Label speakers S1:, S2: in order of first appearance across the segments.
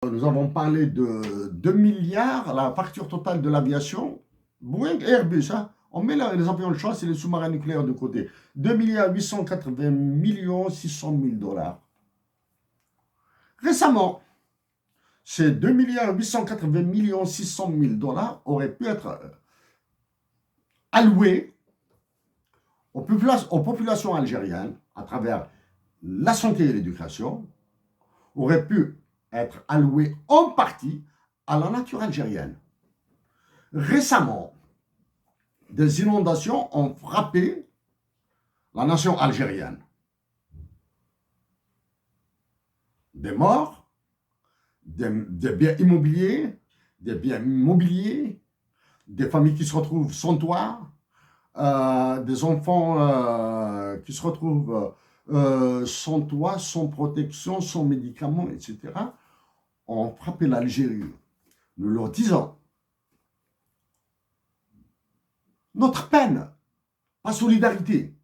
S1: Nous avons parlé de 2 milliards, la facture totale de l'aviation, Boeing et Airbus, hein. On met les avions de chasse et les sous-marins nucléaires de côté. 2 milliards 880 millions 600 000 dollars. Récemment, ces 2 milliards 880 millions 600 000 dollars auraient pu être alloués aux populations algériennes à travers la santé et l'éducation, auraient pu être alloués en partie à la nature algérienne. Récemment, des inondations ont frappé la nation algérienne. Des morts, des biens immobiliers, des biens mobiliers, des familles qui se retrouvent sans toit, des enfants qui se retrouvent sans toit, sans protection, sans médicaments, etc., ont frappé l'Algérie. Nous leur disons, notre peine, pas solidarité.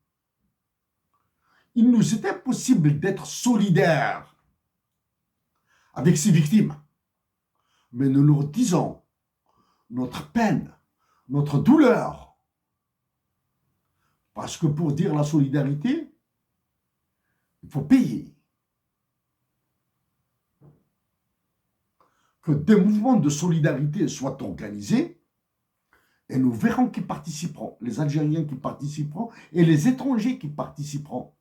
S1: Il nous était possible d'être solidaires avec ces victimes, mais nous leur disons notre peine, notre douleur, parce que pour dire la solidarité, il faut payer. Que des mouvements de solidarité soient organisés et nous verrons qui participeront, les Algériens qui participeront et les étrangers qui participeront.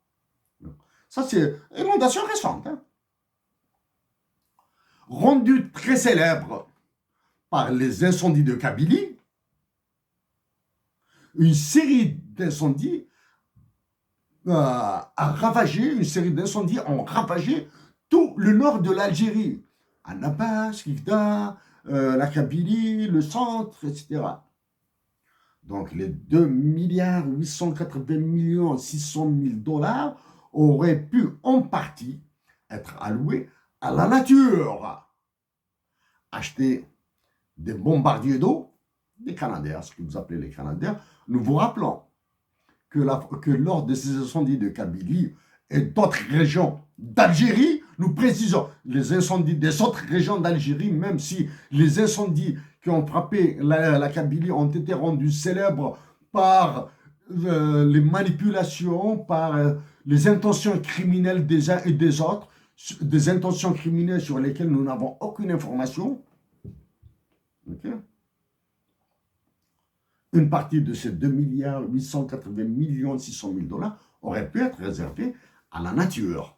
S1: Ça, c'est une inondation récente, hein, rendue très célèbre par les incendies de Kabylie. Une série d'incendies une série d'incendies ont ravagé tout le nord de l'Algérie. Annabas, Kifda, la Kabylie, le centre, etc. Donc les 2 milliards 880 millions 600 000 dollars auraient pu en partie être alloués à la nature. Acheter des bombardiers d'eau, des Canadair, ce que vous appelez les Canadair. Nous vous rappelons que lors de ces incendies de Kabylie et d'autres régions d'Algérie, nous précisons les incendies des autres régions d'Algérie, même si les incendies qui ont frappé la Kabylie ont été rendus célèbres par les manipulations, par les intentions criminelles des uns et des autres, des intentions criminelles sur lesquelles nous n'avons aucune information. Okay. Une partie de ces 2 milliards 880 millions 600 000 dollars aurait pu être réservée à la nature.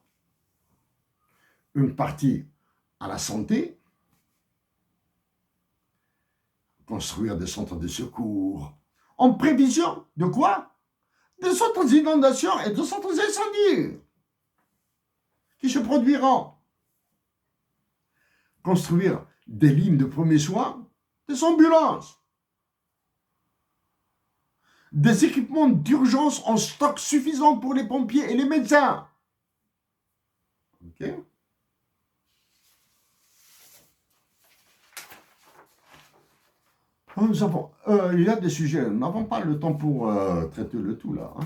S1: Une partie à la santé, construire des centres de secours, en prévision de quoi? Des autres inondations et des autres incendies qui se produiront. Construire des lignes de premiers soins, des ambulances, des équipements d'urgence en stock suffisant pour les pompiers et les médecins. Ok? Il y a des sujets, nous n'avons pas le temps pour traiter le tout là. Hein.